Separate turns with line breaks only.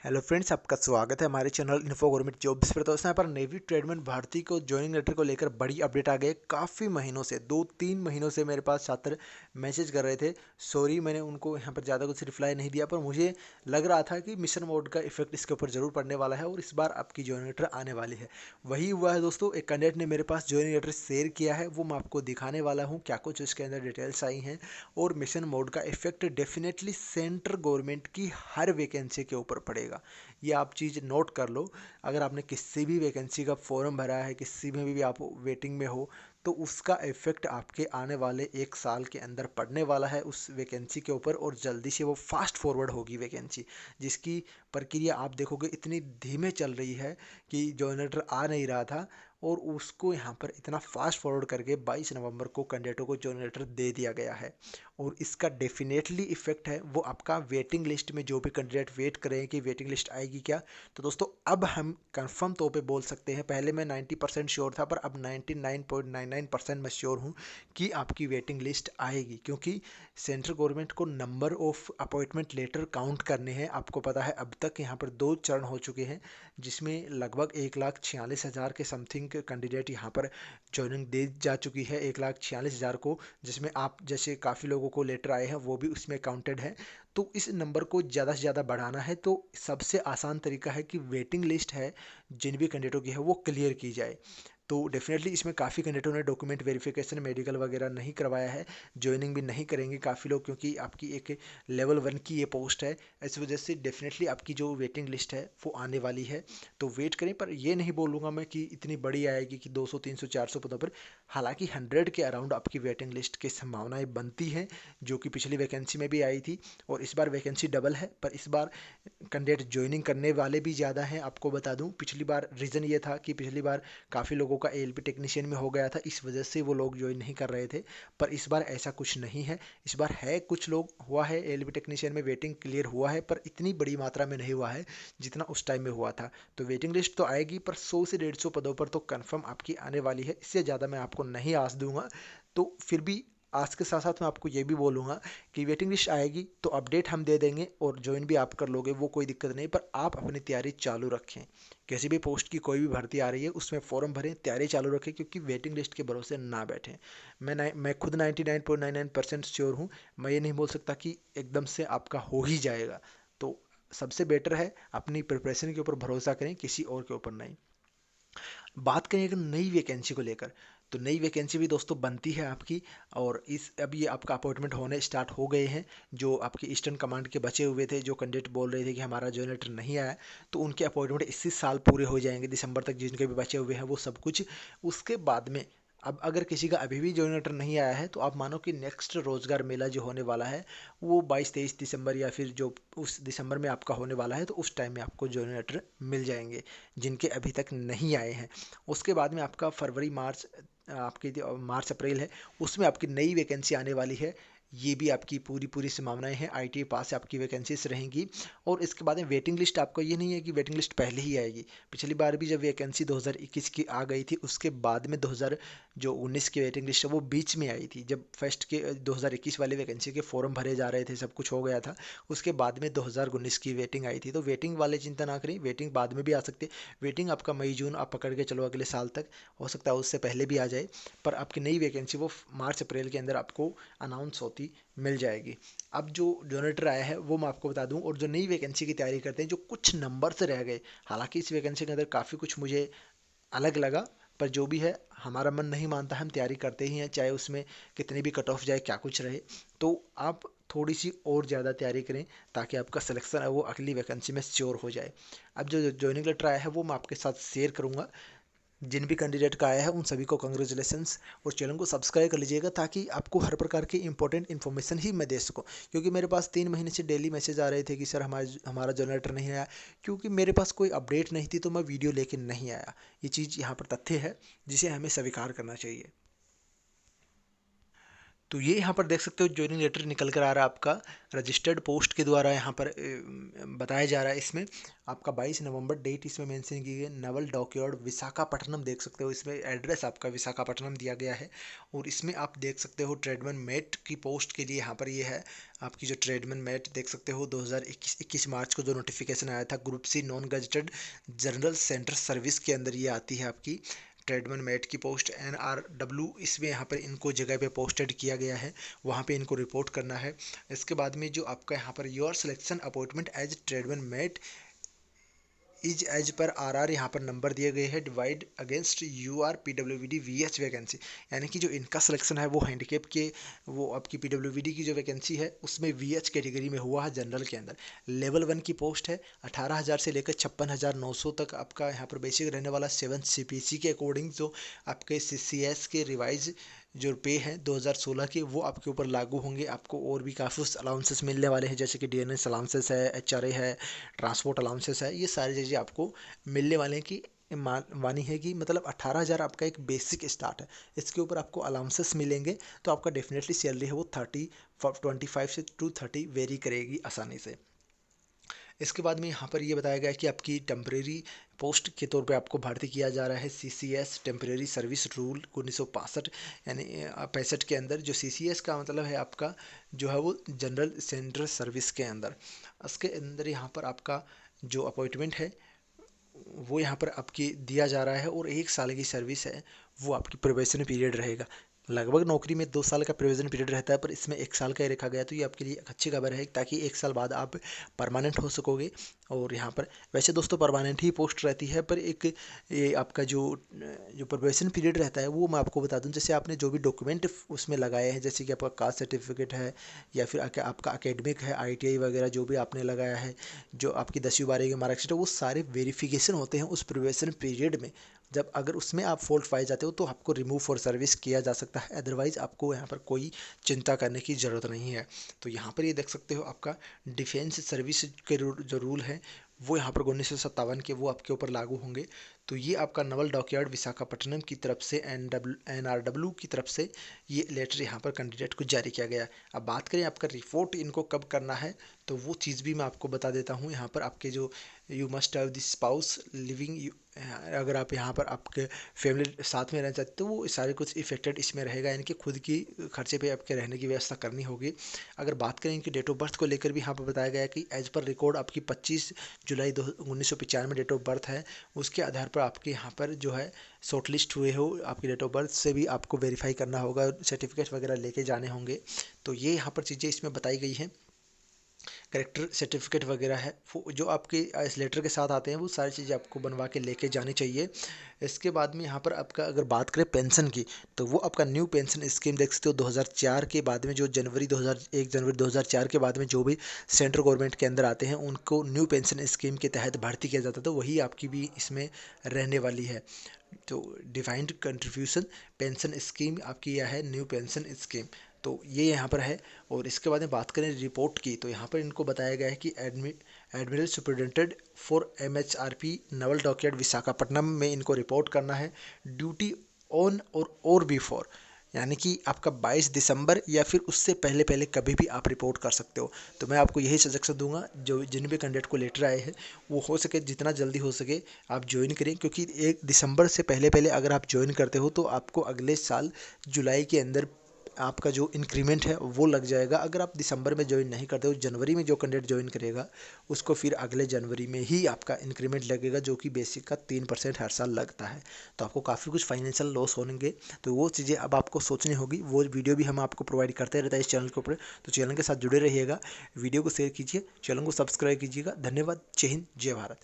Hello friends, आपका स्वागत है हमारे चैनल इन्फो गवर्नमेंट जॉब्स पर। दोस्तों, यहाँ पर नेवी ट्रेडमेंट भर्ती को ज्वाइनिंग लेटर को लेकर बड़ी अपडेट आ गई। काफ़ी महीनों से 2-3 महीनों से मेरे पास छात्र मैसेज कर रहे थे। सॉरी, मैंने उनको यहाँ पर ज़्यादा कुछ रिप्लाई नहीं दिया, पर मुझे लग रहा था कि मिशन मोड का इफेक्ट इसके ऊपर ज़रूर पड़ने वाला है और इस बार आपकी ज्वाइनिंग लेटर आने वाली है। वही हुआ है दोस्तों, एक कैंडिडेट ने मेरे पास ज्वाइनिंग लेटर शेयर किया है, वो मैं आपको दिखाने वाला हूँ क्या कुछ उसके अंदर डिटेल्स आई हैं। और मिशन मोड का इफेक्ट डेफिनेटली सेंट्रल गवर्नमेंट की हर वैकेंसी के ऊपर पड़ेगा। ये आप चीज़ नोट कर लो। अगर आपने किसी भी वैकेंसी का फॉर्म भरा है, किसी में भी आप वेटिंग में हो, तो उसका इफेक्ट आपके आने वाले 1 साल के अंदर पड़ने वाला है उस वैकेंसी के ऊपर। और जल्दी से वो फास्ट फॉरवर्ड होगी वैकेंसी, जिसकी प्रक्रिया आप देखोगे इतनी धीमे चल रही है कि जो लेटर आ नहीं रहा था और उसको यहाँ पर इतना फास्ट फॉरवर्ड करके 22 नवंबर को कैंडिडेटों को जो लेटर दे दिया गया है। और इसका डेफिनेटली इफेक्ट है वो आपका वेटिंग लिस्ट में जो भी कैंडिडेट वेट कर रहे हैं कि वेटिंग लिस्ट आएगी क्या। तो दोस्तों, अब हम कंफर्म तौर पे बोल सकते हैं, पहले मैं 90% श्योर था, पर अब 99.99% मैं श्योर हूँ कि आपकी वेटिंग लिस्ट आएगी। क्योंकि सेंट्रल गवर्नमेंट को number of appointment letter count करने हैं। आपको पता है अब तक यहाँ पर 2 चरण हो चुके हैं, जिसमें लगभग 1,46,000 के समथिंग कैंडिडेट यहाँ पर ज्वाइनिंग दे जा चुकी है, 1,46,000 को, जिसमें आप जैसे काफ़ी लोगों को लेटर आए हैं वो भी उसमें काउंटेड है। तो इस नंबर को ज़्यादा से ज़्यादा बढ़ाना है, तो सबसे आसान तरीका है कि वेटिंग लिस्ट है जिन भी कैंडिडेटों की है वो क्लियर की जाए। तो डेफिनेटली इसमें काफ़ी कैंडिडेटों ने डॉक्यूमेंट वेरिफिकेशन, मेडिकल वगैरह नहीं करवाया है। ज्वाइनिंग भी नहीं करेंगे काफ़ी लोग, क्योंकि आपकी एक लेवल 1 की ये पोस्ट है। इस वजह से डेफिनेटली आपकी जो वेटिंग लिस्ट है वो आने वाली है। तो वेट करें, पर ये नहीं बोलूँगा मैं कि इतनी बड़ी आएगी कि 200 300 400 पदों पर। हालांकि 100 के अराउंड आपकी वेटिंग लिस्ट की संभावनाएं बनती हैं, जो कि पिछली वैकेंसी में भी आई थी। और इस बार वैकेंसी डबल है, पर इस बार कैंडिडेट ज्वाइनिंग करने वाले भी ज़्यादा हैं। आपको बता दूं, पिछली बार रीज़न ये था कि पिछली बार काफ़ी लोगों का एएलपी टेक्नीशियन में हो गया था, इस वजह से वो लोग ज्वाइन नहीं कर रहे थे। पर इस बार ऐसा कुछ नहीं है। इस बार है, कुछ लोग हुआ है एएलपी टेक्नीशियन में वेटिंग क्लियर हुआ है, पर इतनी बड़ी मात्रा में नहीं हुआ है जितना उस टाइम में हुआ था। तो वेटिंग लिस्ट तो आएगी, पर 100 से 150 पदों पर तो कन्फर्म आपकी आने वाली है। इससे ज़्यादा मैं आपको नहीं आस दूंगा। तो फिर भी आज के साथ साथ मैं आपको ये भी बोलूँगा कि वेटिंग लिस्ट आएगी तो अपडेट हम दे देंगे और ज्वाइन भी आप कर लोगे, वो कोई दिक्कत नहीं। पर आप अपनी तैयारी चालू रखें। किसी भी पोस्ट की कोई भी भर्ती आ रही है उसमें फॉर्म भरें, तैयारी चालू रखें, क्योंकि वेटिंग लिस्ट के भरोसे ना बैठें। मैं खुद 99.99% श्योर हूँ। मैं ये नहीं बोल सकता कि एकदम से आपका हो ही जाएगा। तो सबसे बेटर है अपनी प्रिपरेशन के ऊपर भरोसा करें, किसी और के ऊपर नहीं। बात करें अगर नई वैकेंसी को लेकर, तो नई वैकेंसी भी दोस्तों बनती है आपकी। और इस अब ये आपका अपॉइंटमेंट होने स्टार्ट हो गए हैं। जो आपके ईस्टर्न कमांड के बचे हुए थे, जो कैंडिडेट बोल रहे थे कि हमारा जो लेटर नहीं आया, तो उनके अपॉइंटमेंट इसी साल पूरे हो जाएंगे, दिसंबर तक जिनके भी बचे हुए हैं वो सब कुछ। उसके बाद में अब अगर किसी का अभी भी जॉइन लेटर नहीं आया है, तो आप मानो कि नेक्स्ट रोजगार मेला जो होने वाला है वो 22-23 दिसंबर, या फिर जो उस दिसंबर में आपका होने वाला है, तो उस टाइम में आपको जॉइन लेटर मिल जाएंगे जिनके अभी तक नहीं आए हैं। उसके बाद में आपका फरवरी मार्च, आपकी जो मार्च अप्रैल है, उसमें आपकी नई वैकेंसी आने वाली है। ये भी आपकी पूरी पूरी संभावनाएं हैं, आईटी पास से आपकी वैकेंसीज रहेंगी। और इसके बाद में वेटिंग लिस्ट, आपको ये नहीं है कि वेटिंग लिस्ट पहले ही आएगी। पिछली बार भी जब वैकेंसी 2021 की आ गई थी, उसके बाद में 2019 की वेटिंग लिस्ट है वो बीच में आई थी, जब फर्स्ट के 2021 वाली वैकेंसी के फॉर्म भरे जा रहे थे, सब कुछ हो गया था। उसके बाद में 2019 की वेटिंग आई थी। तो वेटिंग वाले चिंता ना करें, वेटिंग बाद में भी आ सकती है। वेटिंग आपका मई जून आप पकड़ के चलो अगले साल तक, हो सकता है उससे पहले भी आ जाए। पर आपकी नई वैकेंसी वो मार्च अप्रैल के अंदर आपको अनाउंस होती मिल जाएगी। अब जो डोनेटर आया है वो मैं आपको बता दूं, और जो नई वैकेंसी की तैयारी करते हैं, जो कुछ नंबर से रह गए, हालांकि इस वैकेंसी के अंदर काफ़ी कुछ मुझे अलग लगा, पर जो भी है हमारा मन नहीं मानता, हम तैयारी करते ही हैं, चाहे उसमें कितनी भी कट ऑफ जाए, क्या कुछ रहे। तो आप थोड़ी सी और ज़्यादा तैयारी करें, ताकि आपका सिलेक्शन है वो अगली वैकेंसी में श्योर हो जाए। अब जो ज्वाइनिंग लेटर आया है वो मैं आपके साथ शेयर करूँगा। जिन भी कैंडिडेट का आया है उन सभी को कंग्रेचुलेसन्स। और चैनल को सब्सक्राइब कर लीजिएगा, ताकि आपको हर प्रकार की इंपॉर्टेंट इन्फॉर्मेशन ही मैं दे सकूं। क्योंकि मेरे पास 3 महीने से डेली मैसेज आ रहे थे कि सर हमारा जनरेटर नहीं आया। क्योंकि मेरे पास कोई अपडेट नहीं थी, तो मैं वीडियो लेके नहीं आया। ये चीज़ यहाँ पर तथ्य है जिसे हमें स्वीकार करना चाहिए। तो ये यहाँ पर देख सकते हो ज्वाइनिंग लेटर निकल कर आ रहा है आपका रजिस्टर्ड पोस्ट के द्वारा यहाँ पर बताया जा रहा है। इसमें आपका 22 नवंबर डेट इसमें मेंशन की गई, नवल डॉकयार्ड विशाखापट्टनम देख सकते हो, इसमें एड्रेस आपका विशाखापट्टनम दिया गया है। और इसमें आप देख सकते हो ट्रेडमैन मेट की पोस्ट के लिए यहाँ पर ये है आपकी जो ट्रेडमैन मेट देख सकते हो 2021 मार्च को जो नोटिफिकेशन आया था group C non gazetted general centre service के अंदर ये आती है आपकी ट्रेडमैन मेट की पोस्ट। NRW इसमें यहाँ पर इनको जगह पे पोस्टेड किया गया है, वहाँ पे इनको रिपोर्ट करना है। इसके बाद में जो आपका यहाँ पर your selection appointment as tradesman mate is as पर RR यहाँ पर नंबर दिए गए हैं divide against UR PWD VH vacancy, यानी कि जो इनका सिलेक्शन है वो हैंडीकेप के वो आपकी PWD की जो वैकेंसी है उसमें VH कैटेगरी में हुआ है जनरल के अंदर। लेवल 1 की पोस्ट है, 18,000 से लेकर 56,900 तक आपका यहाँ पर बेसिक रहने वाला। 7 CPC के अकॉर्डिंग जो आपके CCS के रिवाइज जो पे हैं 2016 के वो आपके ऊपर लागू होंगे। आपको और भी काफ़ी अलाउंसेस मिलने वाले हैं, जैसे कि DNS अलाउंसेस है, HRA है, ट्रांसपोर्ट अलाउंसेस है, ये सारी चीज़ें आपको मिलने वाले हैं। कि मानी है कि मतलब 18,000 आपका एक बेसिक स्टार्ट है, इसके ऊपर आपको अलाउंसेस मिलेंगे तो आपका डेफिनेटली सैलरी है वो 25 से 30 वेरी करेगी आसानी से। इसके बाद में यहाँ पर ये बताया गया कि आपकी टेम्परेरी पोस्ट के तौर पे आपको भर्ती किया जा रहा है CCS टेम्परेरी सर्विस रूल 1965 यानी 65 के अंदर। जो CCS का मतलब है आपका जो है वो जनरल सेंट्रल सर्विस के अंदर। इसके अंदर यहाँ पर आपका जो अपॉइंटमेंट है वो यहाँ पर आपकी दिया जा रहा है और 1 साल की सर्विस है वो आपकी प्रोबेशन पीरियड रहेगा। लगभग नौकरी में 2 साल का प्रोविजन पीरियड रहता है, पर इसमें 1 साल का ही रखा गया, तो ये आपके लिए एक अच्छी खबर है ताकि 1 साल बाद आप परमानेंट हो सकोगे। और यहाँ पर वैसे दोस्तों परमानेंट ही पोस्ट रहती है, पर एक ये आपका जो प्रोबेशन पीरियड रहता है वो मैं आपको बता दूं। जैसे आपने जो भी डॉक्यूमेंट उसमें लगाए हैं, जैसे कि आपका कास्ट सर्टिफिकेट है या फिर आपका अकेडमिक है, ITI वगैरह जो भी आपने लगाया है, जो आपकी 10वीं 12वीं की मार्कशीट है, वो सारे वेरिफिकेशन होते हैं उस प्रोबेशन पीरियड में। जब अगर उसमें आप फॉल्ट पाए जाते हो तो आपको रिमूव फॉर सर्विस किया जा सकता है, अदरवाइज आपको यहाँ पर कोई चिंता करने की ज़रूरत नहीं है। तो यहाँ पर ये देख सकते हो आपका डिफेंस सर्विस के जो रूल है वो यहाँ पर 1957 के वो आपके ऊपर लागू होंगे। तो ये आपका नवल डॉकयार्ड विशाखापट्टनम की तरफ से NRW की तरफ से ये लेटर यहाँ पर कैंडिडेट को जारी किया गया है। अब बात करें आपका रिपोर्ट इनको कब करना है, तो वो चीज़ भी मैं आपको बता देता हूँ। यहाँ पर आपके जो you must have this spouse living, अगर आप यहाँ पर आपके फैमिली साथ में रहना चाहते हो तो वो सारे कुछ इफेक्टेड इसमें रहेगा, यानी कि खुद की खर्चे पे आपके रहने की व्यवस्था करनी होगी। अगर बात करें इनकी डेट ऑफ बर्थ को लेकर भी यहाँ पर बताया गया है कि एज पर रिकॉर्ड आपकी 25 जुलाई 1995 डेट ऑफ बर्थ है, उसके आधार पर आपके यहाँ पर जो है शॉर्ट लिस्ट हुए हो, आपकी डेट ऑफ बर्थ से भी आपको वेरीफाई करना होगा, सर्टिफिकेट वगैरह लेके जाने होंगे। तो ये यहाँ पर चीज़ें इसमें बताई गई हैं। करेक्टर सर्टिफिकेट वगैरह है वो जो आपके इस लेटर के साथ आते हैं, वो सारी चीज़ें आपको बनवा के लेके जानी चाहिए। इसके बाद में यहाँ पर आपका अगर बात करें पेंशन की, तो वो आपका न्यू पेंशन स्कीम देख सकते हो 2004 के बाद में जो 1 जनवरी 2004 के बाद में जो भी सेंट्रल गवर्नमेंट के अंदर आते हैं उनको न्यू पेंशन स्कीम के तहत भर्ती किया जाता था, तो वही आपकी भी इसमें रहने वाली है। तो डिफाइंड कंट्रीब्यूशन पेंशन स्कीम आपकी यह है न्यू पेंशन स्कीम, तो ये यहाँ पर है। और इसके बाद में बात करें रिपोर्ट की, तो यहाँ पर इनको बताया गया है कि admiral superintendent for MHRP Naval dockyard Visakhapatnam में इनको रिपोर्ट करना है ड्यूटी ऑन और बिफोर, यानी कि आपका 22 दिसंबर या फिर उससे पहले पहले कभी भी आप रिपोर्ट कर सकते हो। तो मैं आपको यही सजेशन दूंगा, जो जिन भी कैंडिडेट को लेटर आए हैं वो हो सके जितना जल्दी हो सके आप ज्वाइन करें, क्योंकि 1 दिसंबर से पहले पहले अगर आप ज्वाइन करते हो तो आपको अगले साल जुलाई के अंदर आपका जो इंक्रीमेंट है वो लग जाएगा। अगर आप दिसंबर में ज्वाइन नहीं करते हो, जनवरी में जो कैंडिडेट ज्वाइन करेगा उसको फिर अगले जनवरी में ही आपका इंक्रीमेंट लगेगा, जो कि बेसिक का 3% हर साल लगता है। तो आपको काफ़ी कुछ फाइनेंशियल लॉस होंगे, तो वो चीज़ें अब आपको सोचनी होगी। वो वीडियो भी हम आपको प्रोवाइड करते रहता है इस चैनल के ऊपर, तो चैनल के साथ जुड़े रहिएगा, वीडियो को शेयर कीजिए, चैनल को सब्सक्राइब कीजिएगा। धन्यवाद। जय हिंद, जय भारत।